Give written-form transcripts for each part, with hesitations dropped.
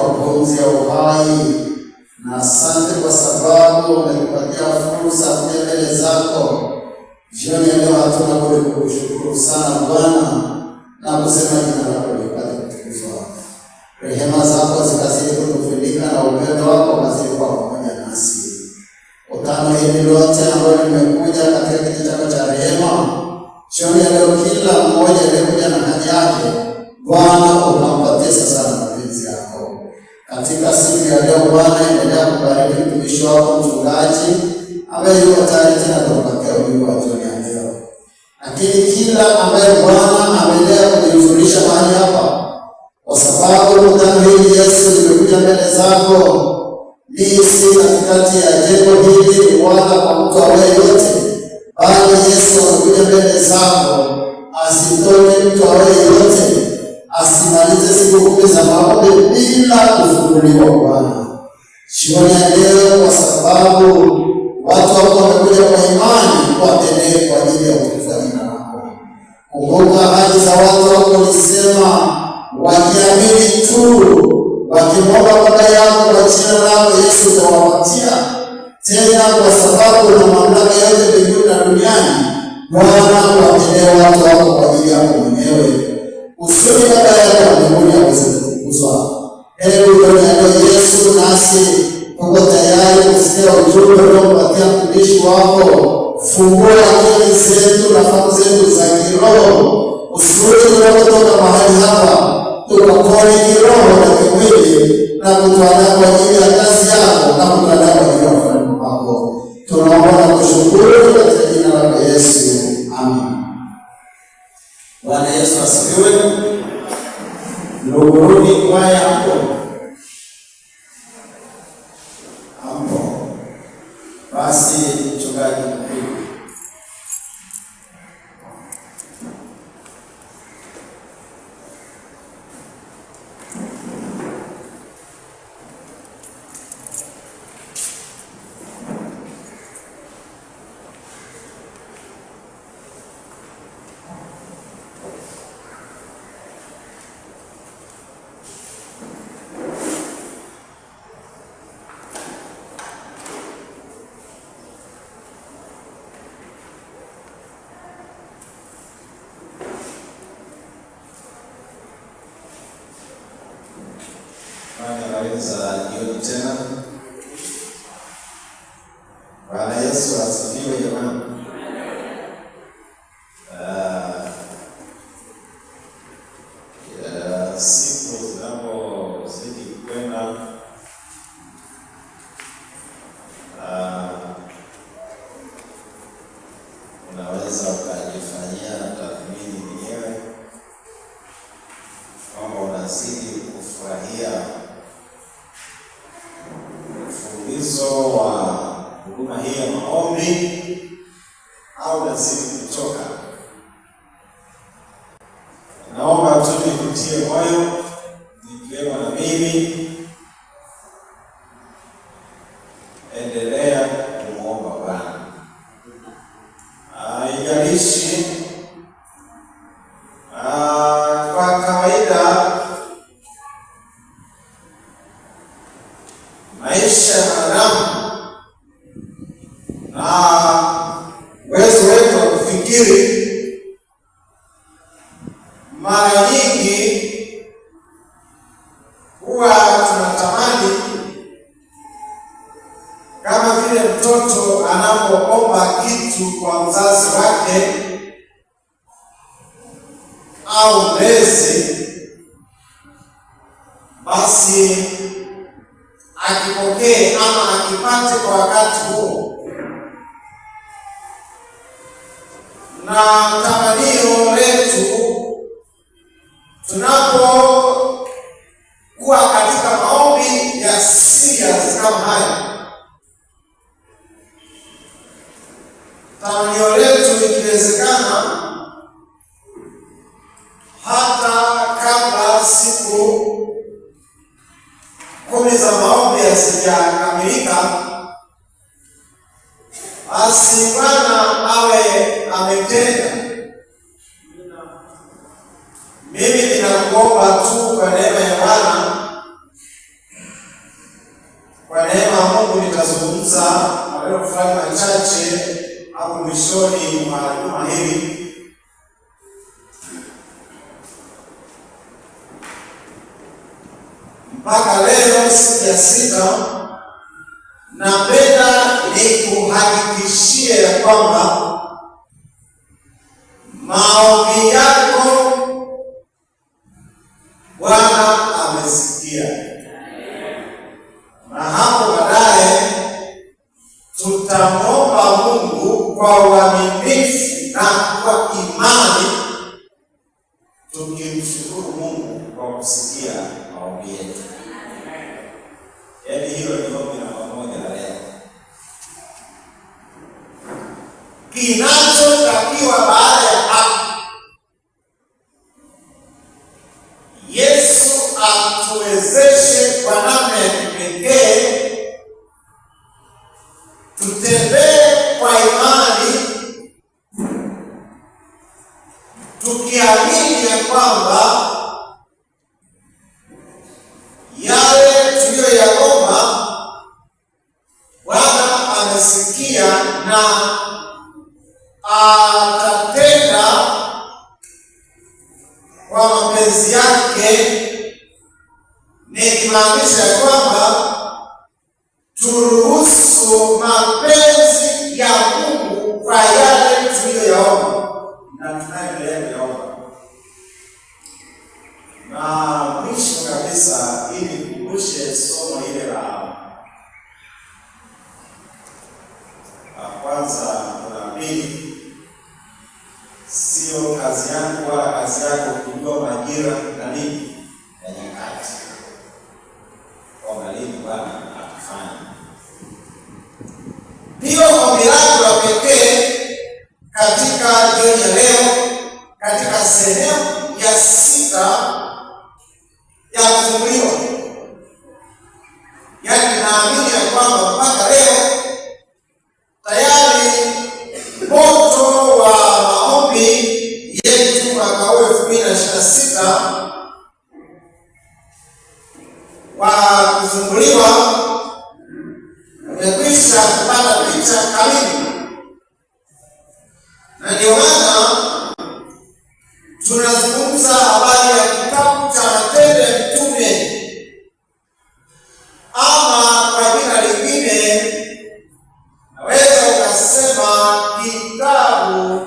kwa pumzi ya uhai, na asante kwa sababu umetupatia fursa kuja mbele zako. Jioni ya leo hatuna budi kukushukuru sana Bwana na kusema jina lako lipate kutukuzwa. Rehema zako zikazidi kutufunika na upendo wako ukazidi kuwa pamoja nasi. Utano hili lote ambalo limekuja katika kiti chako cha rehema, jioni ya leo kila mmoja aliyekuja na haja yake, Bwana ukampatie sasa na mapenzi yako. Katika siku ya leo Bwana, endelea kubariki mtumishi wako mchungaji ambaye yuko tayari tena kutupatia ujumbe wa jioni ya leo. Lakini kila ambaye Bwana ameendelea kujihudhurisha mahali hapa, kwa sababu mkutano hili Yesu limekuja mbele zako, si katikati ya jengo hili wala kwa mtu awaye yote, bali Yesu amekuja mbele zako, asitoke mtu awaye yote, asimalize siku 10 za maombi bila kufunguliwa Bwana. Jioni ya leo, kwa sababu watu wako wamekuja kwa imani, watendee kwa ajili ya utukufu wa jina lako. Kumbuka ahadi za watu wako, ulisema wakiamini tu, wakimwomba Baba yako kwa jina lako Yesu utawapatia. Tena kwa sababu na mamlaka yote mbinguni na duniani, Bwana watendee watu wako kwa ajili yako mwenyewe, usudi Baba yako wa mbinguni aweze kutukuzwa. Hebu jioni ya leo Yesu, nasi tuko tayari kusikia ujumbe unaompatia mtumishi wako. Fungua akili zetu na fahamu zetu za kiroho, usudi tunapotoka mahali hapa tukapone kiroho na kimwili, na kutuandaa kwa ajili ya kazi yako na kutuandaa kwa ajili ya ufalme wako. Tunaomba na kushukuru katika jina lako Yesu, amen. Bwana Yesu asifiwe. Ndugu kwaya hapo. Basi mchungaji mkuu. Za jioni tena. Bwana Yesu asifiwe jamani. Siku zinapozidi kwenda, unaweza ukajifanyia tathmini mwenyewe kwamba unazidi kufurahia mfululizo wa huduma hii ya maombi au lazima kuchoka. Naomba tu nikutie moyo, nikiwemo na mimi, endelea kumuomba Bwana. Haijalishi kwa kawaida maisha ya wanadamu na uwezo wetu wa kufikiri, mara nyingi huwa tunatamani kama vile mtoto anapoomba kitu kwa mzazi wake au mlezi, basi akipokee ama akipate kwa wakati huo. Na tamanio letu tunapokuwa katika maombi ya serious kama haya, tamanio letu ikiwezekana, hata kabla siku 10 za maombi hazijakamilika, basi Bwana awe ametenda. Mimi ninakuomba tu kwa neema ya Bwana nitazungumza maneno fulani machache hapo mwishoni mwa juma hili. Mpaka leo siku ya 6, napenda nikuhakikishie ya kwamba maombi yako Bwana amesikia, na hapo baadaye tutamwomba Mungu kwa uaminifu na kwa imani, tukimshukuru Mungu kwa kusikia maombi yetu. Yaani hilo ni ombi namba moja la leo. Kinachotakiwa baada ya hapo, Yesu atuwezeshe kwa namna ya kipekee tutembee kwa imani, tukiamini ya kwamba yale tuliyoyaomba Bwana amesikia na atatenda kwa mapenzi yake, nikimaanisha kwamba turuhusu mapenzi ya Mungu kwa yale tuliyoyaomba na tunayoendelea kuyaomba. Na mwisho kabisa, ili nikumbushe somo ile la kwanza na pili, sio kazi yangu wala kazi yako kujua majira na nini ya nyakati, kwa nini Bwana atafanya. Ndio ombi langu la pekee katika jioni ya leo, katika sehemu ya 6 ya kufunguliwa. Yaani naamini ya kwamba mpaka leo tayari moto wa maombi yetu mwaka huu 2026 wa kufunguliwa umekwisha kupata picha kamili, na ndio maana tunazungumza habari ya kitabu cha Matendo ya Mitume, ama kwa jina lingine naweza ukasema kitabu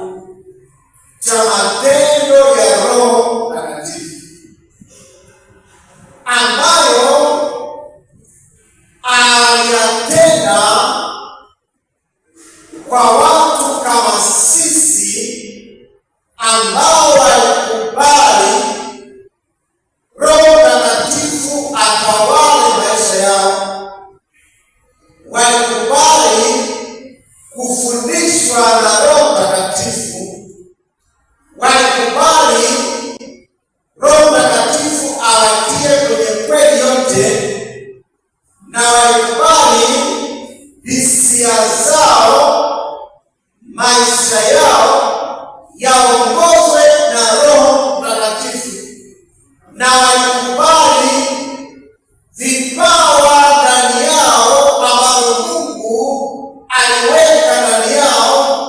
cha matendo ya Roho Mtakatifu, ambayo aliyatenda kwa watu kama sisi ambao walikubali Roho Mtakatifu atawale maisha yao, walikubali kufundishwa na Roho Mtakatifu, walikubali Roho Mtakatifu awatie kwenye kweli yote, na walikubali hisia zao, maisha yao yaongozwe na Roho Mtakatifu, na walikubali vipawa ndani yao ambavyo Mungu aliweka ndani yao.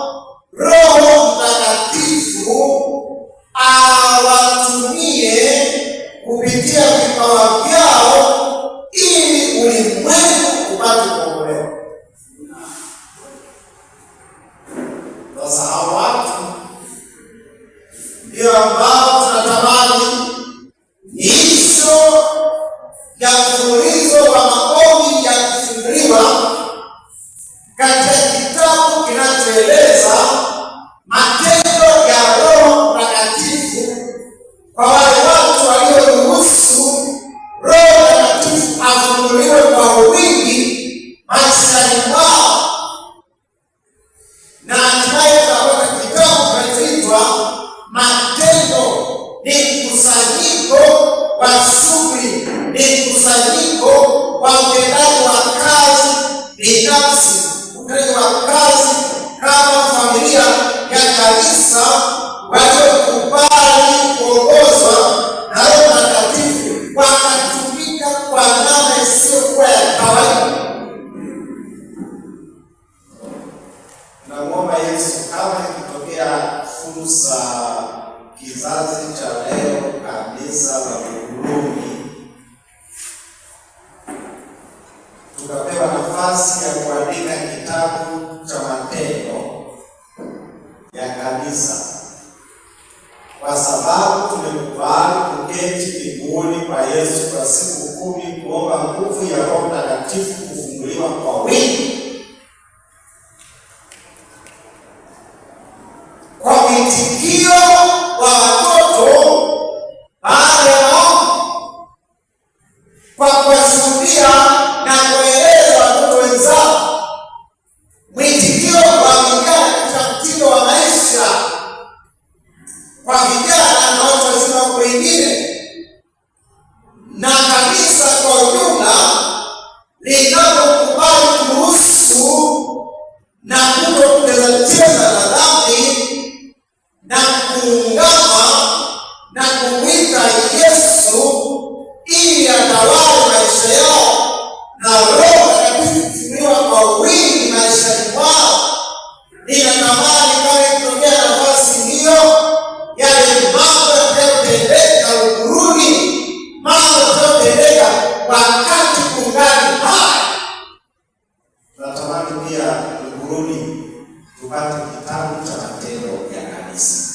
Roho Mtakatifu awatumie kupitia vipawa vyao ili ulimwengu upate kuokolewa. Sasa hao watu ndio ambao tunatamani miisho ya mfululizo wa maombi ya kufunguliwa katika kitabu kinachoeleza matendo ya Roho Mtakatifu kwa wale watu walioruhusu Roho Mtakatifu afunguliwe kwa wingi maishani mwao, na hatimaye tutapata kitabu kinachoitwa Matendo. Ni mkusanyiko wa shughuli, ni mkusanyiko wa utendaji wa kazi binafsi, utendaji wa kazi kama familia ya kanisa waliokubali kuongozwa na Roho Mtakatifu, wakatumika kwa namna isiyokuwa ya kawaida. za kizazi cha leo, kanisa la Buguruni, tukapewa nafasi ya kuandika kitabu cha matendo ya kanisa, kwa sababu tumekubali kuketi miguuni kwa Yesu kwa siku 10 kuomba nguvu ya Roho Mtakatifu kufunguliwa kwa wingi, kwa mwitikio wa watoto baada ya maombi, kwa kuwashuhudia na kueleza watoto wenzao, mwitikio wa vijana katika mtindo wa maisha, kwa vijana na watu wazima wengine, na kanisa kwa ujumla linapokubali kuruhusu na kutocheza na dhambi na kuungama na kumwita Yesu ili atawale maisha yao na Roho Mtakatifu kufunguliwa kwa wingi maishani mwao. Ninatamani kama ikitokea nafasi hiyo, yale mambo yanayotendeka Buguruni, mambo yanayotendeka wakati kungali hai, tunatamani pia Buguruni tupate kitabu cha matendo ya kanisa,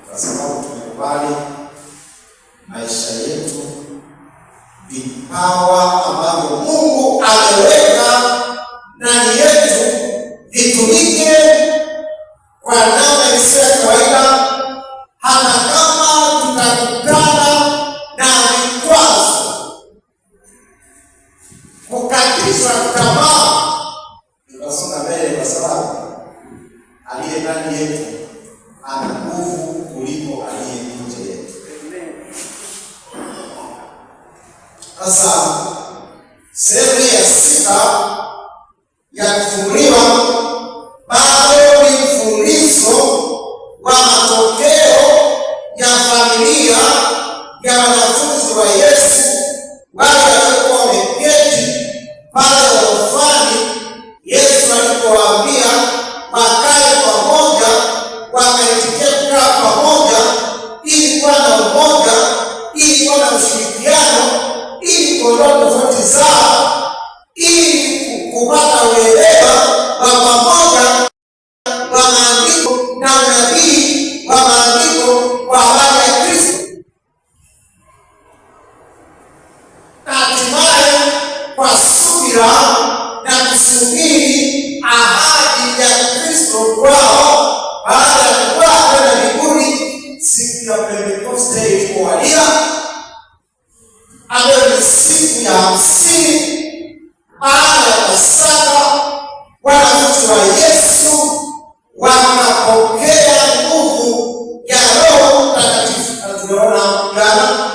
kwa sababu tumekubali maisha yetu, vipawa ambavyo Mungu ameweka ndani yetu vitumike kwa namna isiyo ya kawaida, hata kama tutakutana na vikwazo, kukatishwa tamaa, tutasonga mbele, kwa sababu aliye ndani yetu ana nguvu kuliko aliye nje yetu. Sasa sehemu ya 6 ya kufunguliwa bado ni mfululizo wa matokeo ya familia ya wanafunzi wa Yesu, wale waliokuwa wameketi pale orofani Yesu alipowaambia wakae pamoja, wakaitikia kukaa pamoja ili kuwa na umoja, ili kuwa na ushirikiano, ili kuondoa tofauti zao, ili kupata uelewa wa pamoja wa maandiko na unabii wa maandiko kwa habari ya Kristo. Hatimaye kwa subira na kusubiri ahadi ya Kristo kwao, baada ya kupaa kwenda mbinguni, siku ya Pentekoste ilipowadia, ambayo ni siku ya 50 baada ya Pasaka, wanafunzi wa Yesu wakapokea nguvu ya Roho Mtakatifu. Na tumeona jana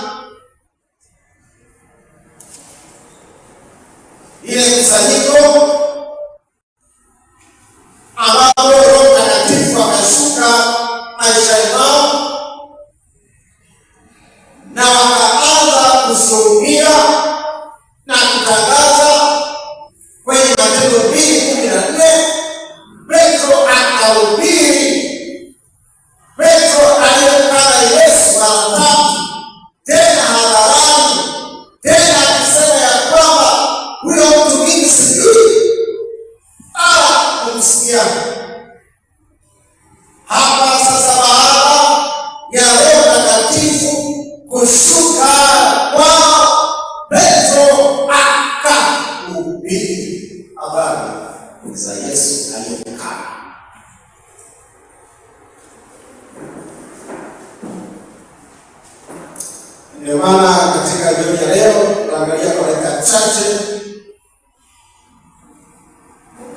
ile kusanyiko ambapo Roho Mtakatifu akashuka maishani mwao na wakaanza kushuhudia na kutangaza. Kwenye Matendo 2:14 Petro akahubiri. Petro aliyemkana Yesu mara 3 tena hadharani, tena akisema ya kwamba huyo mtu mimi sijui, kumsikia. Hapa sasa, baada ya Roho Mtakatifu kushuka kwao, Petro akahubiri habari za Yesu aliyemkana. Ndio maana katika jioni ya leo tunaangalia kwa dakika chache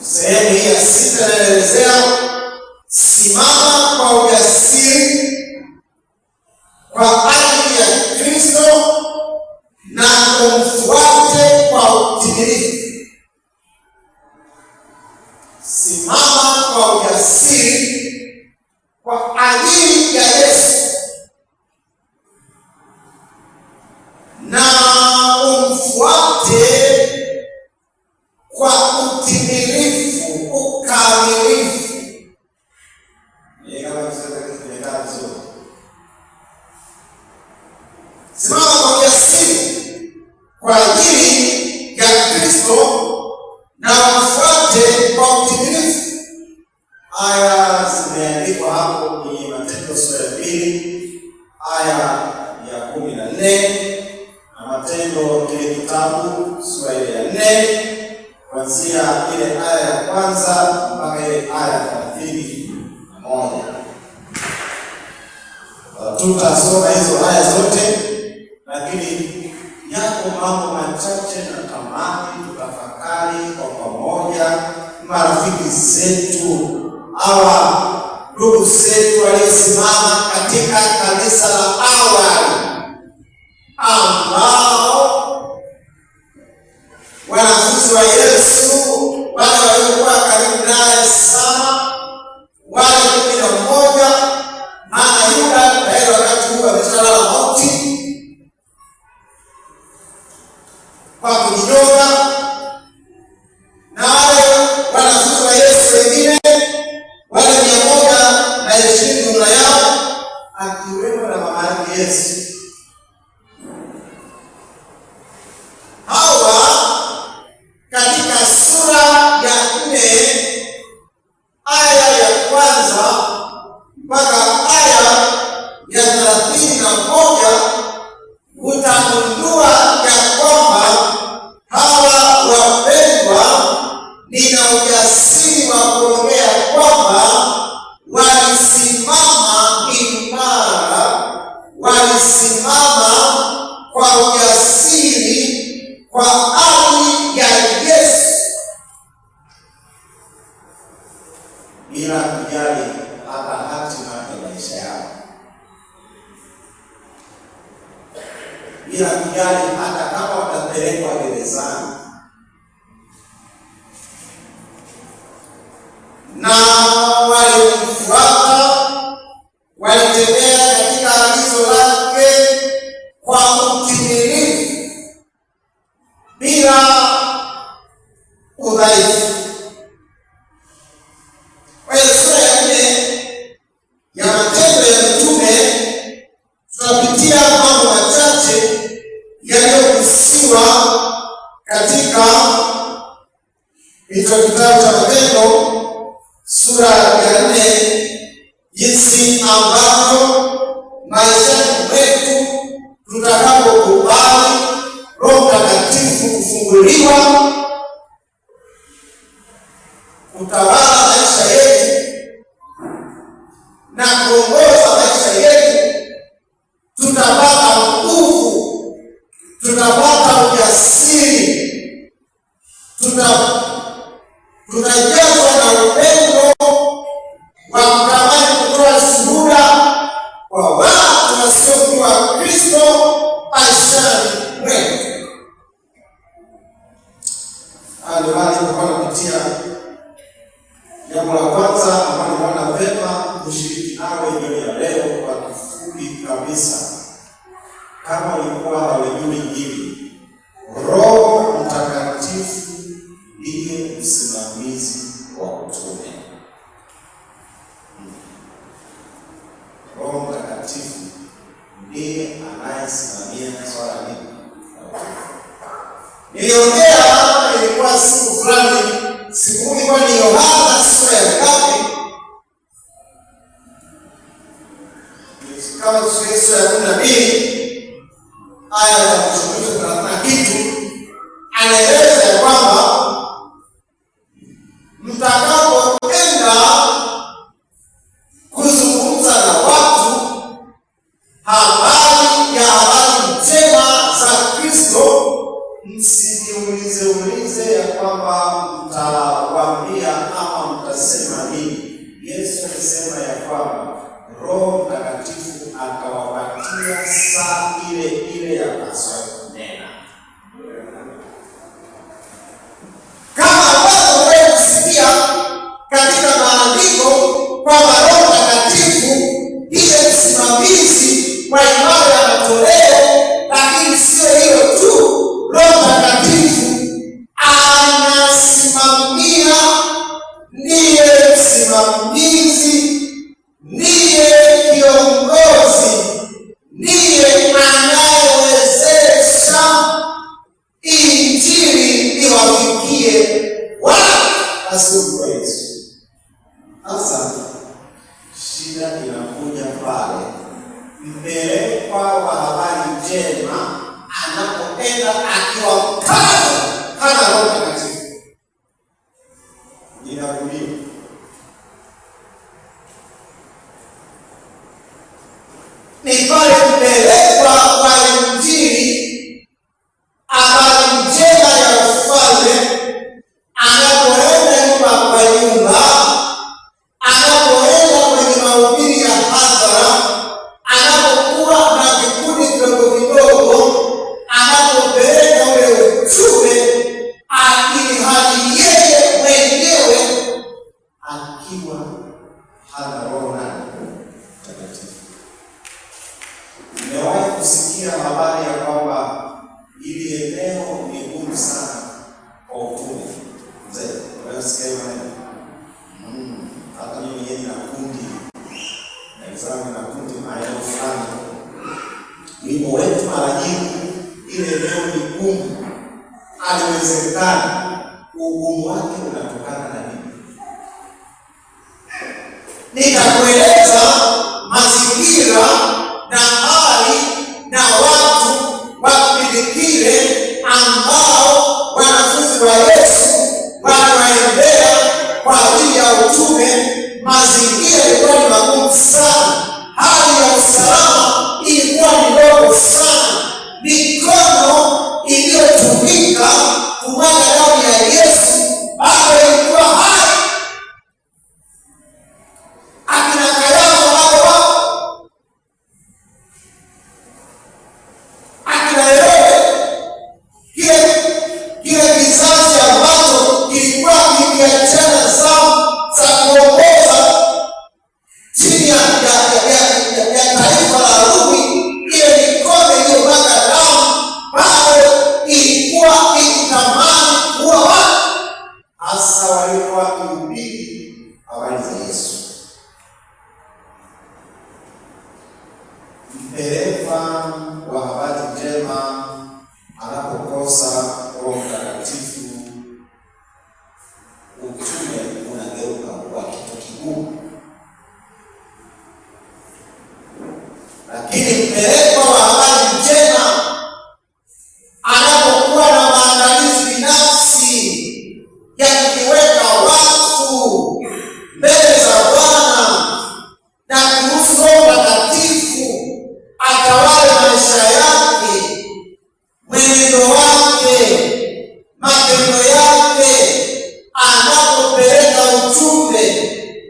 sehemu hii ya 6 inaelezea simama kwa ujasiri kwa ajili ya Kristo na kumfuate kwa utimilifu. Simama kwa ujasiri kwa ajili ya Yesu na umfuate kwa utimilifu, ukamilifu. aya zimeandikwa hapo kwenye Matendo sura ya 2 aya ya 14 na Matendo kile kitabu sura ya 4 kuanzia ile aya ya kwanza mpaka ile aya ya 31. Tutasoma hizo aya zote, lakini yako mambo machache na tamani tutafakari kwa pamoja. Marafiki zetu hawa, ndugu zetu waliosimama katika kanisa la awali, ambao wanafunzi wa Yesu, wale waliokuwa karibu naye sana, wale 11, maana Yuda tayari wakati huu ameshalala mauti kwa kujinyonga, na wale wanafunzi wa Yesu wengine wale 120 jumla yao, akiwemo na mama yake Yesu. Hawa katika sura ya 4 aya ya kwanza mpaka aya ya 31 utagundua ya kwamba hawa wapendwa, nina ujasiri wa kuongea kwamba walisimama imara, walisimama kwa ujasiri kwa amri ya Yesu, bila kujali hata hatima ya maisha yao, bila kujali hata kama watapelekwa gerezani. Na walimfuata, walitembea katika agizo lake kwa utimilifu, bila udhaifu. Kwa hiyo sura ya 4 ya Matendo ya Mitume tunapitia mambo machache yaliyogusiwa katika hicho kitabu cha Matendo sura ya 4, jinsi ambavyo maishani mwetu tutakapokubali Roho Mtakatifu kufunguliwa kutawala maisha yetu na kuongoza maisha yetu, tutapata nguvu, tutapata ujasiri, tutajazwa na upendo wa kutamani kutoa shuhuda kwa watu wasiojua Kristo maishani mwetu. Ndio maana nilikuwa napitia jambo la kwanza ambalo naona vema kushiriki nawe jioni ya leo kwa kifupi kabisa. Kama ulikuwa hawajui hili, Roho Mtakatifu ndiye msimamizi wa utume. Roho Mtakatifu ndiye anayesimamia swala hili. Niliongea, ilikuwa siku fulani, siku ilikuwa ni Yohana sura ya 3, kama sura ya 12 aya ya 30 na kitu, anaeleza ya kwamba mtakapoenda kuzungumza na watu habari njema za Kristo, msijiulize ya kwamba mtawaambia ama mtasema nini. Yesu alisema ya kwamba Roho Mtakatifu akawapatia saa ile ile ya paswa kunena. Kama ambavyo wewe kusikia katika maandiko kwamba Roho Mtakatifu ndiye msimamizi wa ibada ya matoleo, lakini sio hiyo tu, Roho Mtakatifu anasimamia, ndiye msimamizi, ndiye kiongozi, ndiye anayewezesha Injili iwafikie watu wasiojua Yesu. Sasa shida inakuja pale mpelekwa wa habari njema anapoenda akiwa mkazo hana Roho Mtakatifu. Ninarudia, ni pale mpelekwa wa Injili habari njema ya ufalme anapoenda nyumba kwa nyumba, anapoenda kwenye mahubiri ya hadhara, anapokuwa na vikundi vidogo vidogo, anapopeleka ule ujumbe, ili hali yeye mwenyewe akiwa hana Roho Mtakatifu. Nimewahi kusikia habari ya kwamba ili eneo ni gumu sana kwa utume. Mzee, unasikia hiyo maneno? Hata mimi yeye na kundi na Islamu na kundi maeneo fulani. Wimbo wetu mara nyingi ile eneo ni gumu. Haliwezekani. Ugumu wake unatokana na nini? Nitakueleza mazingira na hali na watu wa kipindi kile ambao wanafunzi wa Yesu wanaendelea kwa ajili ya utume. Mazingira ilikuwa ni magumu sana, hali ya usalama ilikuwa ni ndogo sana, mikono iliyotumika kumwaga damu ya Yesu bado ilikuwa hai. Akina Kayafa bado wapo, akina Herode, kile kizazi ambacho kilikuwa kikiachana za kuongoza chini ya taifa la Rumi, ile mikono iliyomwaga damu bado ilikuwa ikitamani kuwa watu, hasa waliokuwa wakihubiri habari za Yesu. Mpelekwa wa habari njema anapokosa Roho Mtakatifu, utume unageuka kuwa kitu kigumu. Lakini mpelekwa wa habari njema anapokuwa na maandalizi binafsi ya kukiweka watu mbele za Bwana na kuruhusu Roho Mtakatifu atawale maisha yake, mwenendo wake, matendo yake, anapopeleka ujumbe,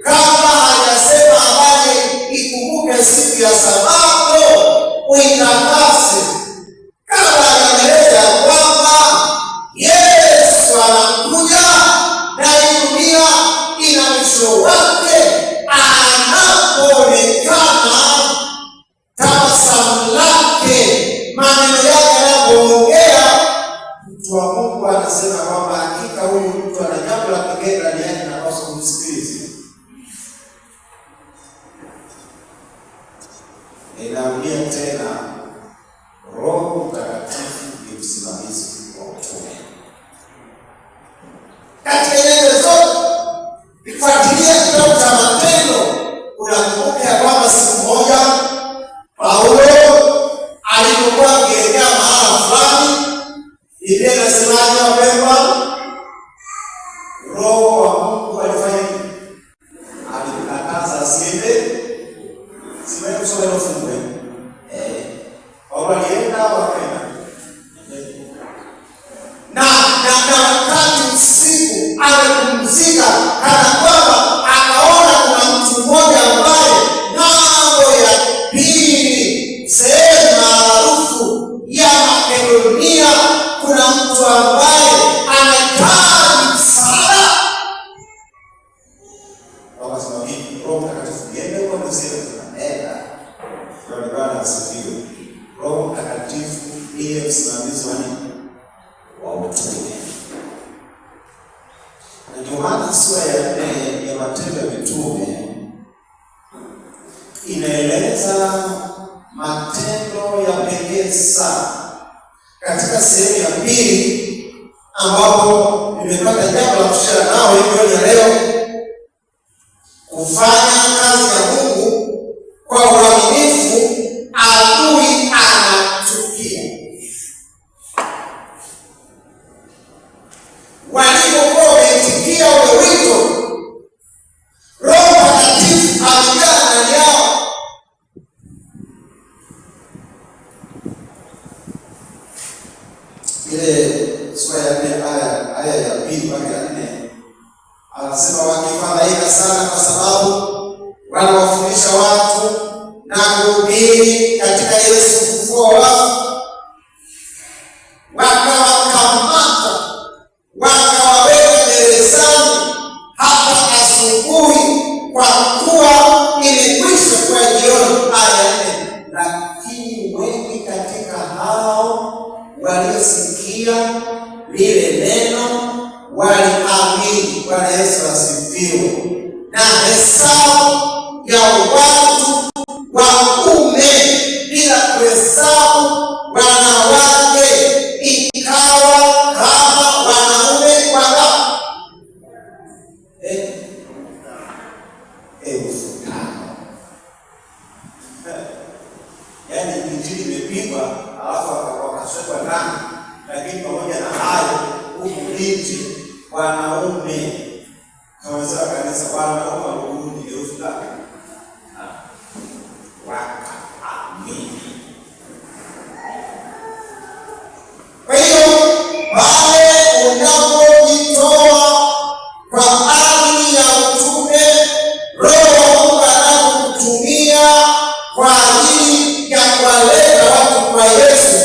kama hajasema habari ikumbuke siku ya Sabato uitakase, kama anaeleza kwamba Yesu anakuja na dunia ina mwisho wake, anapoonekana tabasamu lake, maneno yake anapoongea, mtu wa Mungu anasema kwamba hakika huyu mtu ana jambo la pekee ndani yake, napaswa kumsikiliza. Ninarudia tena, Roho Mtakatifu ni msimamizi wa utume. Katika nyanja zote, fuatilia kitabu cha Matendo, unakumbuka ya kwamba siku moja Paulo alipokuwa akielekea mahala fulani, Biblia inasemaje wapendwa? Roho wa Mungu alifanya nini? Alimkataza asiende. Siwe kusoma hilo fungu. Paulo alienda wakaenda. Na wakati usiku alipumzika, kana kwamba akaona kuna mtu mmoja ambaye ng'ambo ya pili, sehemu maarufu ya Makedonia, kuna mtu ambaye anahitaji msaada. Wakasema hivi, Roho Mtakatifu niende kwa mzee tunaenda. Kwa Bwana asifiwe. Roho Mtakatifu ndiye msimamizi wa nini? Wa utume. Na ndio maana sura ya 4 ya Matendo ya Mitume inaeleza matendo ya pekee sana. Katika sehemu ya pili, ambapo nimepata jambo la kushare nao hiyo leo, kufanya kazi ya Mungu ile sura ya 4 aya ya 2 mpaka ya 4, anasema wakifadhaika sana kwa sababu wanawafundisha watu na kuhubiri katika Yesu ufufuo wa wafu, wakawakamata wakawaweka gerezani hata asubuhi, kwa kuwa imekwisha kuwa jioni. Aya 4, lakini wengi katika hao waliosikia lile neno waliamini. Bwana Yesu asifiwe. Na hesabu ya watu waume bila kuhesabu wanawake ikawa kama wanaume wangapi? 5,000. Yaani injili imepigwa alafu wakaswekwa ndani, lakini pamoja na hayo huku nje wanaume kaweza kanisa wanaume wakurudi 5,000 wakaamini. Kwa hiyo pale unapojitoa kwa ajili ya utume, Roho wa Mungu anapokutumia kwa ajili ya kuwaleta watu kwa Yesu,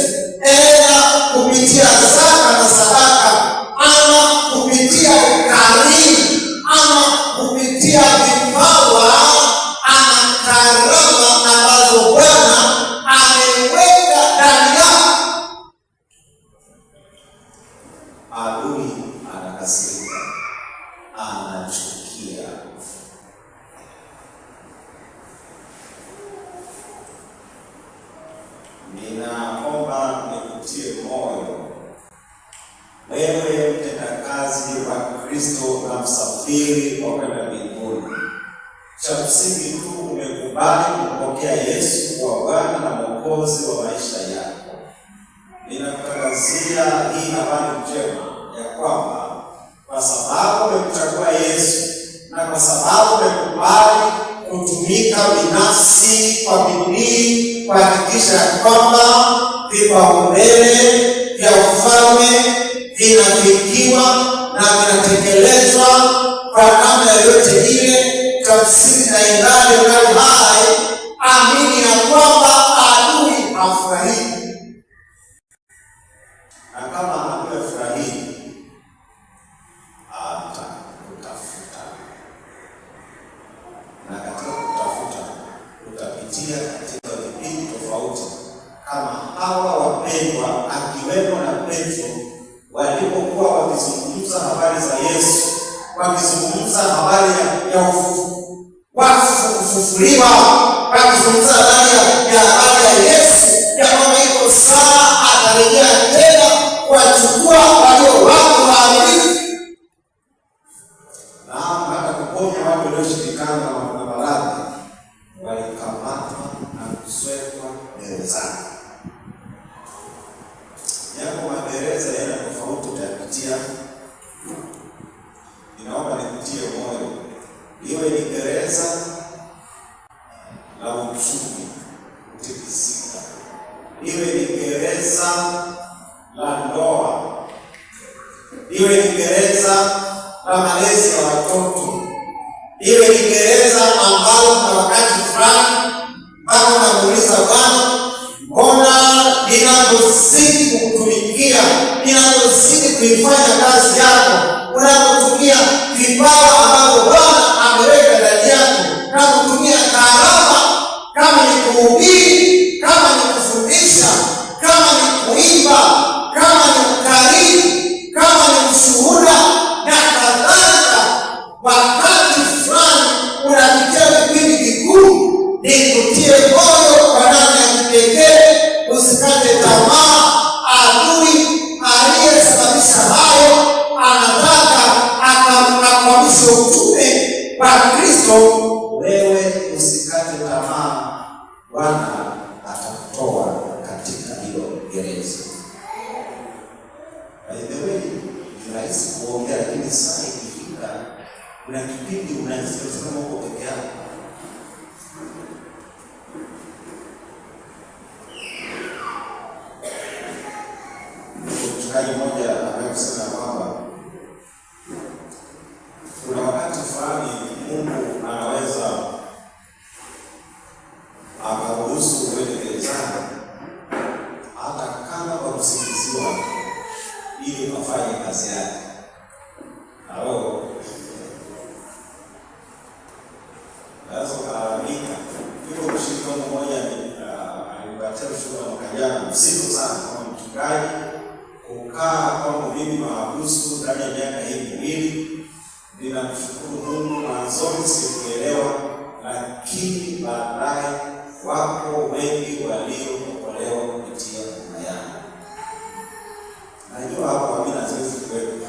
ena kupitia zaka na sadaka, ama kupitia ukarimu, ama kupitia vipawa ama karama ambazo Bwana ameweka ndani yako, adui anakasirika, anachukia. Ninaomba nikutie moyo wewe mtendakazi wa Kristo na msafiri wa kwenda mbinguni. Cha msingi tu umekubali kumpokea Yesu kwa Bwana na Mwokozi wa maisha yako. Ninakutangazia hii habari njema ya kwamba kwa sababu umemchagua Yesu na kwa sababu umekubali kutumika binafsi kwa bidii kuhakikisha kwamba vipaumbele vya ufalme vinafikiwa na vinatekelezwa kwa namna yoyote ile, tafsiri na ingali ungali hai, amini ya kwamba adui hafurahii. Na kama adui hafurahii, atakutafuta. Na katika kutafuta utapitia katika vipindi tofauti, kama hawa wapendwa akiwemo na Petro walipokuwa wakizungumza habari za Yesu, wakizungumza habari ya wafu kufufuliwa, wakizungumza habari ya Yesu ya kwamba iko saa atarejea tena kuwachukua walio wake waaminifu, na hata kuponya watu walioshirikana na maradhi, walikamatwa na kuswekwa gerezani. Yako magereza yana tofauti utapitia. Ninaomba nikutie moyo, iwe ni gereza la uchumi kutikisika, iwe ni gereza la ndoa, iwe ni gereza la malezi ya watoto, iwe ni gereza ambalo na wakati fulani mpaka unamuuliza Bwana, mbona ninapozidi kukutumikia, ninapozidi kuifanya kazi yako, unapotumia vipawa ambavyo Bwana ameweka ndani yako, na kutumia karama, kama ni kuhubiri, kama ni kufundisha, kama ni kuimba, kama ni ukarimu, kama ni ushuhuda na kadhalika, wakati fulani unapitia vipindi vigumu, nikutie moyo kwa namna ya kipekee, usikate tamaa. Adui aliyesababisha hayo anataka akwamishe utume wa Kristo. Wewe usikate tamaa, Bwana atakutoa katika hilo gereza. By the way, ni rahisi kuongea, lakini saa ikifika kuna kipindi unahisi kama uko peke yako. Mchungaji kupatia ushuhuda wa mwaka jana mzito sana kama mchungaji, kukaa kwangu mimi mahabusu ndani ya miaka hii miwili. Ninamshukuru Mungu, mwanzoni sikuelewa, lakini baadaye wako wengi waliookolewa kupitia huduma yangu. Najua hapo amina haziwezi kuwepo.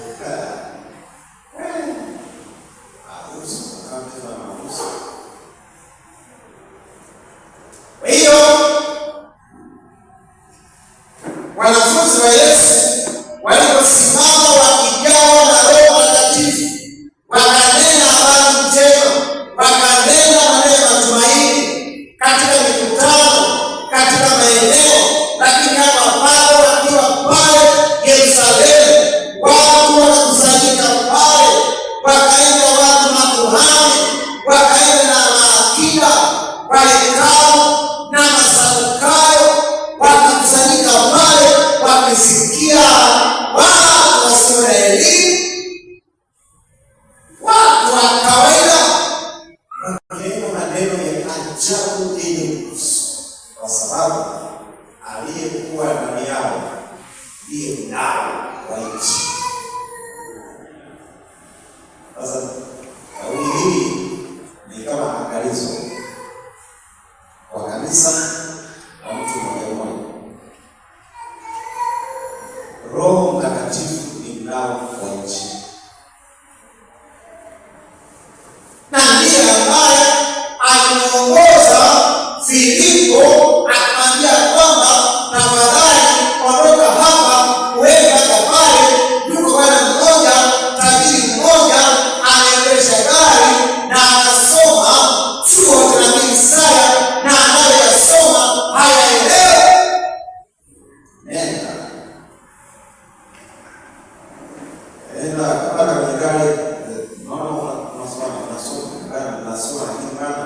Kwa hiyo wanafunzi wa Yesu waliposimama wakijawa na Roho Mtakatifu, wakanena habari njema, wakanena maneno ya matumaini katika mikutano, katika maeneo. Lakini hapa bado wakiwa pale Yerusalemu, watu wanakusanyika pale, wakaenda watu makuhani, wakaenda na maakida wa hekalu na Masadukayo, wakakusanyika pale wakisikia watu wasio na elimu, watu wa kawaida wakinena maneno ya ajabu yenye kugusa, kwa sababu aliyekuwa ndani yao ndiye mnao wa nchi. Sasa kauli hii ni kama angalizo kwa kanisa la mtu mmoja mmoja. Roho Mtakatifu ni mnao wa nchi, na ndiye ambaye alimuongoza Filipo akamwambia kwamba tafadhali ondoka hapa uende mpaka pale. Yuko bwana mmoja tajiri mmoja anaendesha gari na anasoma chuo cha nabii Isaya, na anayesoma hayaelewi. Nenda kama kwenye gari, naona unasoma lakini bana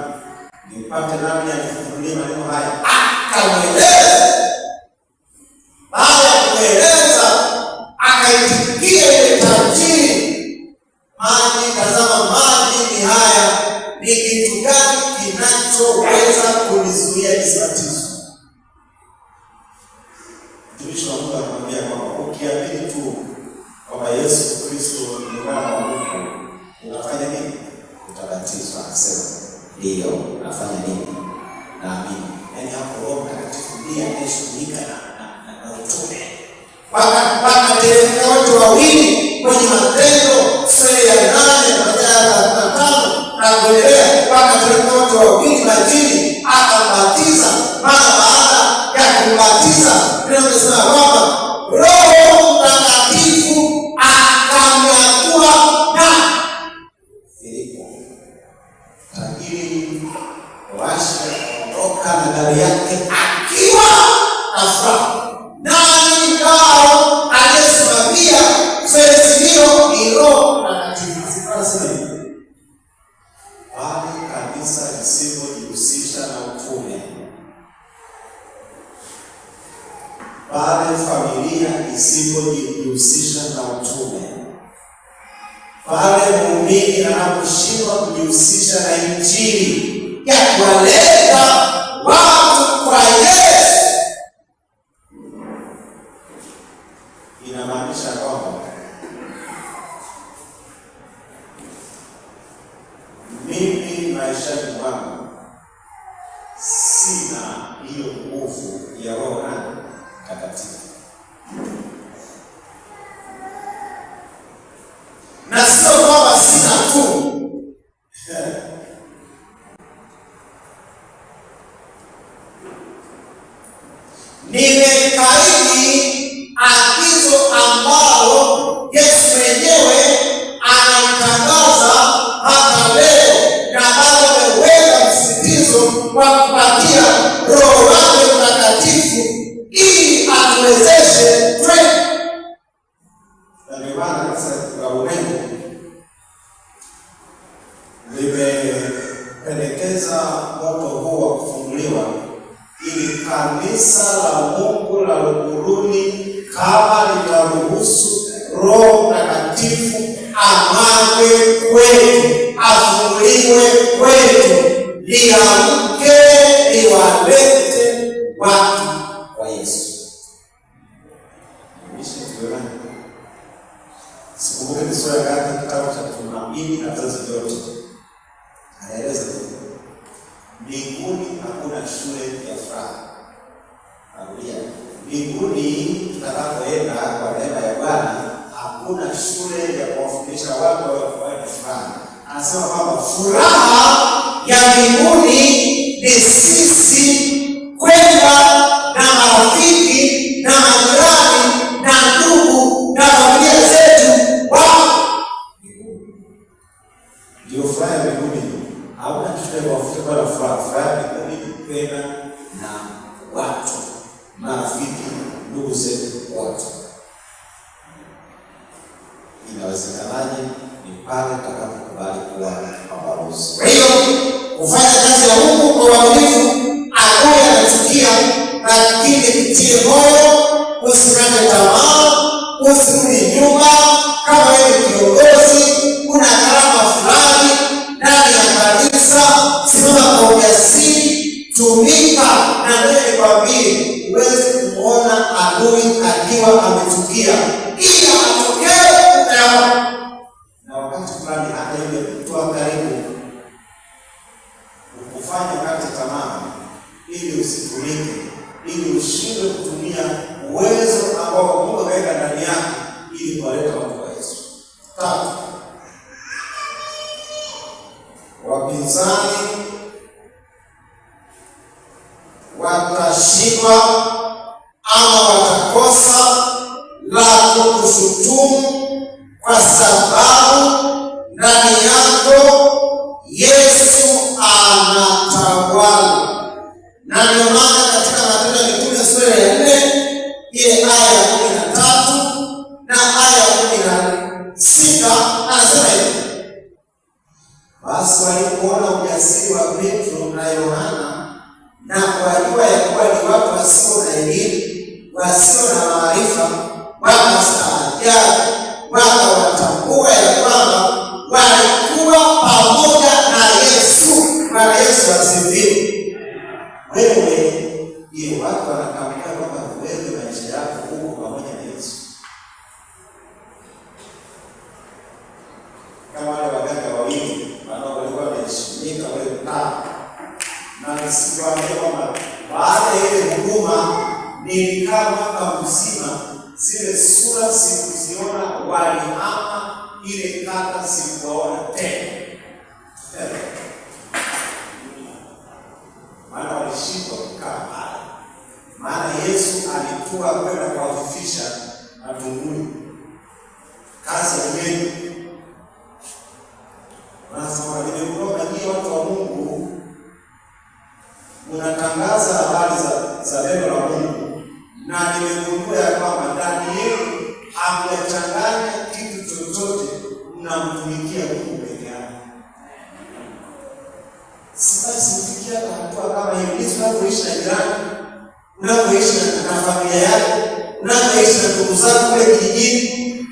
nipate nani ya kufunulia maneno haya. Akamweleza. Baada ya kueleza, akaitikia ile tajiri, maji, tazama maji ni haya, ni kitu gani kinachoweza kunizuia nisibatizwe? Mtumishi wa Mungu akamwambia kwamba ukiamini tu kwamba Yesu Kristo ni mwana wa Mungu, unafanya nini? Utabatizwa. Akasema ndio, nafanya nini? Naamini. Yaani hapo Roho Mtakatifu ndiye anayeshughulika na utume. Wakateremka watu wawili kwenye Matendo sura ya 8 na kuendelea. Wakateremka watu wawili majini, akambatiza. Mara baada ya kumbatiza, tunasema kwamba Roho Mtakatifu akamnyakua na Filipo. Tajiri washa kutoka na gari yake akiwa na furaha. Nani kao aliyesimamia zoezi hilo? Ni Roho Mtakatifu. Bali kanisa lisipojihusisha na utume, pale familia isipojihusisha na utume, pale muumini anaposhindwa kujihusisha na injili ya kuwaleta watu kwa Yesu, inamaanisha kwamba mimi maishani mwangu sina hiyo nguvu ya Roho Mtakatifu. Na sio kwamba sina tu, nimekaidi agizo ambalo Yesu mwenyewe anaitangaza hata leo, na bado ameweka msisitizo wa kupatia Roho wake Mtakatifu ili atuwezeshe twende. Na ndio maana sasa kwa ulimwengu limependekeza moto huu wa kufunguliwa ili kanisa la Mungu la Luguruni, kama litaruhusu Roho Mtakatifu amwagwe kwetu, afunguliwe kwetu, liamke liwalete watu shule ya furaha. Narudia, mbinguni tutakapoenda kwa neema ya Bwana hakuna shule ya kuwafundisha watu wawe na furaha. Anasema kwamba furaha ya mbinguni ni sisi kwenda na marafiki na majirani na ndugu na familia zetu wa ndio furaha ya mbinguni. Hauna shule ya kuwafundisha watu furaha. Furaha ya mbinguni ni kwenda na watu, marafiki, ndugu zetu wote. Inawezekanaje? Ni pale tutakapokubali kuwa mabalozi. Kwa hiyo kufanya kazi ya Mungu kwa uaminifu, adui anachukia, lakini tie moyo, usikate tamaa, usirudi nyuma. Kama wewe kiongozi, kuna karama fulani ndani ya kanisa, simama kwa ujasiri, tumika. Na wewe nikwambie, huwezi kumuona adui akiwa amechukia, ila matokeo na wakati fulani hata ile kutoa karibu ukufanya kati tamaa ili usitulike, ili ushindwe kutumia uwezo ambao Mungu ameweka ndani yako ili kuwaleta watu kwa Yesu. Tatu, wapinzani watashindwa ama watakosa la kukushutumu kwa sababu ndani yako Yesu anatawala. Na ndio maana katika Matendo ya Mitume sura ya 4 ile aya ya 13 na aya ya 16 anasema hivi: basi walipoona ujasiri wa Petro na Yohana na kuwajua ya kuwa ni watu wasio na elimu, wasio na maarifa, wakastaajabu, wakawatambua ya kwamba walikuwa pamoja na Yesu. Bwana Yesu asifiwe. Wewe je, watu wanatambua kwamba wewe maisha yako uko pamoja na Yesu? Kama wale waganga wawili ambao walikuwa wameshimika wale mtaa, na nisikwambia kwamba baada ya ile huduma nilikaa mwaka mzima, zile sura sikuziona, walihama ile kata, sikuwaona tena. Maana walishindwa kukaa pale. Maana Yesu alitua kwenda kuwafifisha matunguni. Kazi ya Mungu. Wanasema nimekutoka nyinyi watu wa Mungu, unatangaza habari za neno la Mungu, na nimegundua ya kwamba ndani yenu hamjachanganya kitu chochote, mnamtumikia Mungu peke yake. Sibasi ufikia hatua kama hiyo, jinsi unavyoishi na jirani, unavyoishi na familia yako, unavyoishi na ndugu zako kule kijijini,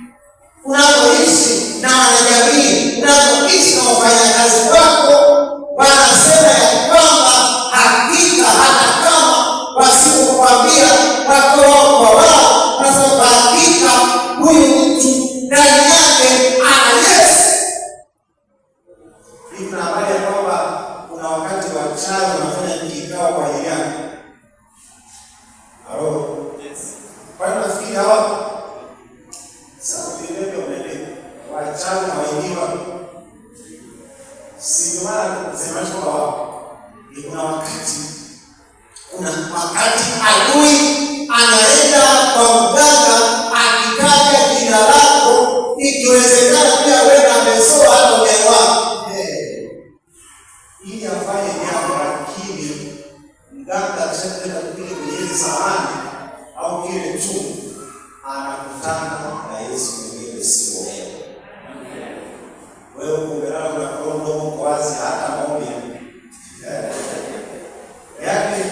unavyoishi na wanajamii, unavyoishi na wafanyakazi wako, wanasema ya kwamba hakika hata kama wasipokuambia wako wao kwa wao, wanasema hakika huyu mtu ndani yake ana Yesu. Hivi na habari ya kwamba kuna wakati wachawi wanafanya kikao kwa ajili yako. Halo? Yes. Kwa hiyo nafikiri hawa sasa ndio unaelewa. Wachawi na waidiwa. Si maana kusema kwamba wao. Kuna wakati adui anaenda kwa mganga akitaja jina lako, ikiwezekana pia wewe amesoa hata umewa. Ili afanye jambo lakini mganga akishaenda kupige kwenye sahani au kile chungu, anakutana na Yesu mwenyewe, sio wewe. Wewe umelala na mdomo kwa wazi, hata maombi yaani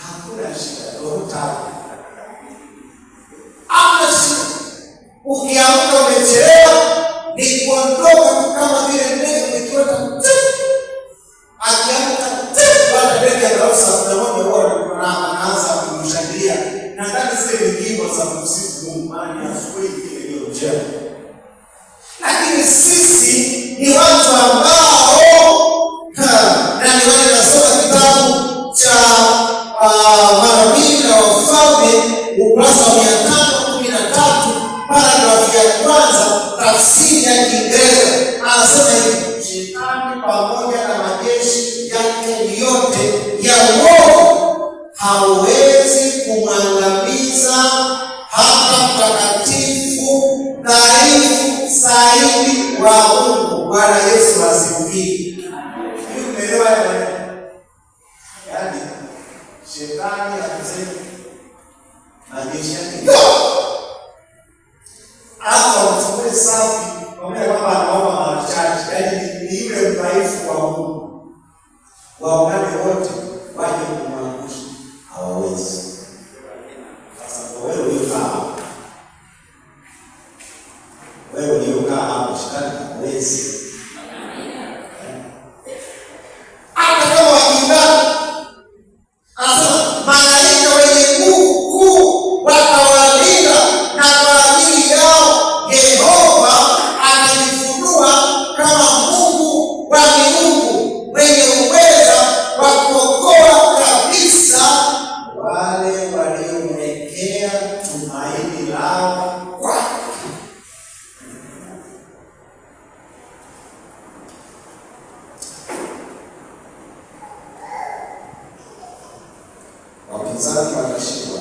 hakuna shida yoyote. Hamna shida. Ukiamka umechelewa, ni kuondoka kama vile ndege ikiota. Akiamka baada ya ndege ya saa 1 anaanza kumshangilia waje kumwangusha, hawawezi. Sasa kwa wewe uliokaa, hapo shetani hawezi. Hata kama wakingana, anasema malaika wenye nguvu kuu watawalinda, na kwa ajili yao Yehova atajifunua kama Mungu wa miungu mwenye uweza wa kuokoa kabisa wale waliomwekea tumaini lao kwake. Wapinzani watashindwa,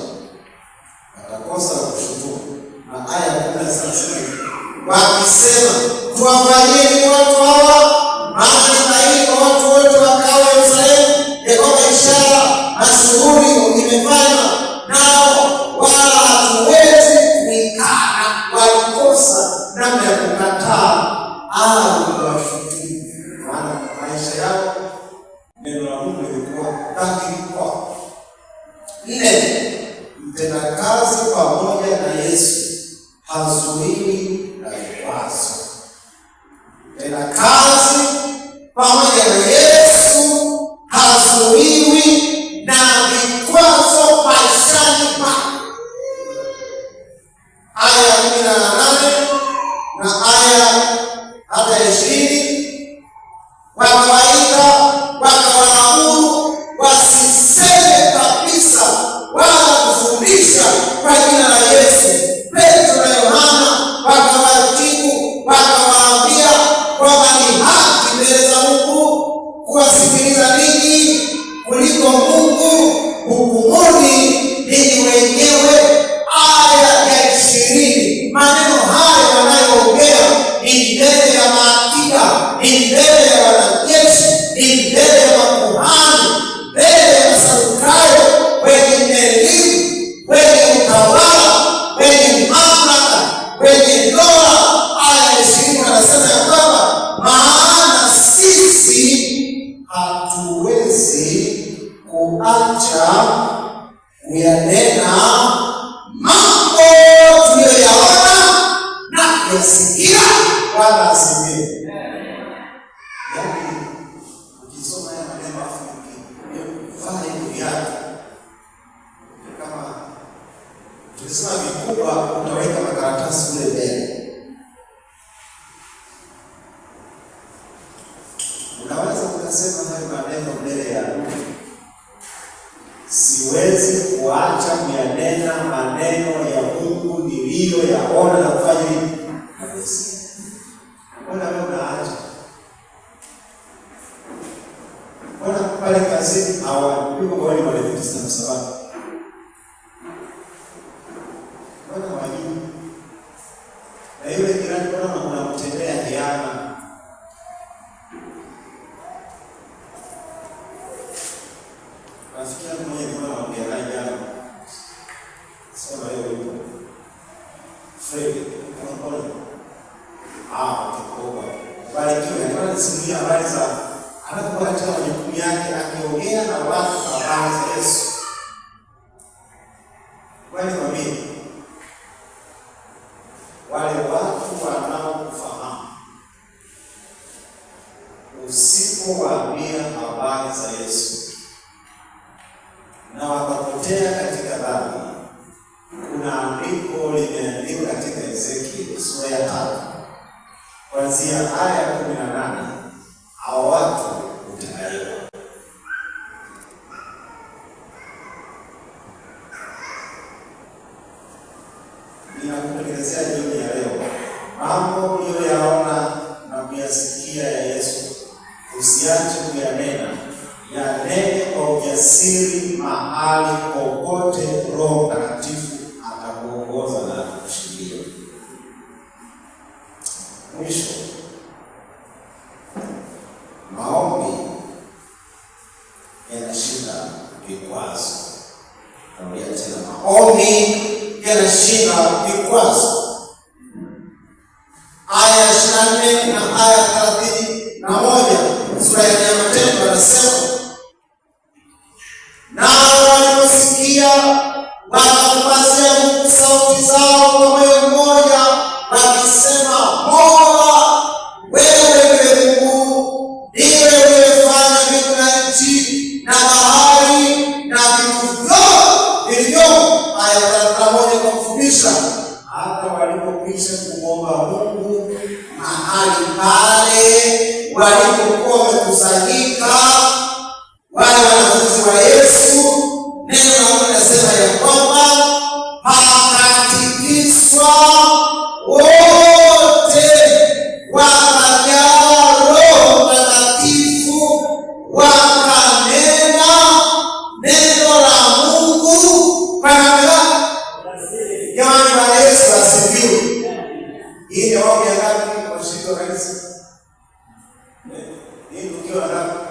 watakosa kushutumu. Na aya 17 wakisema, tuangalieni watu hawa, maana ni dhahiri kwa watu wote wakao Yerusalemu ya kwamba ishara mashuhuri imefanywa nao, wala hatuwezi kuikana. Walikosa namna ya kukataa au kuwashutumu, maana maisha yao neno la Mungu lilikuwa dhahiri kwao. 4. Mtendakazi pamoja na Yesu hazuiwi na vikwazo. Mtendakazi pamoja na Yesu hazuiwi na vikwazo maishani mwake. Aya 18 na aya hata 20, wakawaita wakawaamuru wasiseme kabisa wala kufundisha kwa jina la Yesu. Petro na Yohana wakawajibu wakawaambia kwamba ni haki mbele za Mungu kuwasikiliza ninyi kuliko Mungu hukumuni ninyi wenyewe. Aya ya 20. Maneno haya wanayoongea ni mbele ya maakida, ni mbele ya wanajeshi, ni mbele ya makuhani, mbele ya Masadukayo wenye elimu, wenye utawala, wenye mamlaka, wenye dola. Aya 20 anasema ya kwamba maana sisi hatuwezi kuacha kuyanena mambo tuliyoyaona na kuyasikia. Bwana asifiwe. Yaani ukisoma haya maneno fanya hivi viatu, kama tukisema vikubwa utaweka makaratasi kule mbele. Unaweza ukasema hayo maneno mbele ya Mungu, siwezi kuacha kuyanena maneno ya Mungu niliyoyaona na kufanya hivi. Mbona wewe unaacha? Mbona pale kazini hawajui kwa wale Waadventista wa Sabato? Mbona hawajui? Na yule jirani mbona unamtendea hiana? Rafiki yangu mmoja alikuwa anamwambia naye jana, sema leo yupo Fred, mbona kikoba barikiwa. Alikuwa anasimulia habari za anapokuwa katika majukumu yake akiongea na watu habari za Yesu. Wale watu wanaokufahamu, usipowaambia habari za Yesu na wakapotea katika dhambi, kuna andiko limeandikwa katika Ezekiel sura ya 3 kuanzia aya ya 18, hao watu utaiwa. Ninakuelezea jioni ya leo mambo uliyoyaona na kuyasikia ya Yesu, usiache kuyanena. Yanene kwa ujasiri mahali popote Roho Mtakatifu atakuongoza na kushikilia. Mwisho, maombi yanashinda vikwazo. Narudia tena, maombi yanashinda vikwazo. Aya 24 na aya 31 sura ya Matendo anasema walipokuwa wamekusanyika wale wanafunzi wa Yesu, neno la Mungu linasema ya kwamba pakatikiswa wote, wakajaa Roho Mtakatifu, wakanena neno la Mungu kwa namna. Jamani, Bwana Yesu asifiwe. Hii ni awamu ya ngapi kwa ushiriki wa kanisa? Hii tukio la ngapi?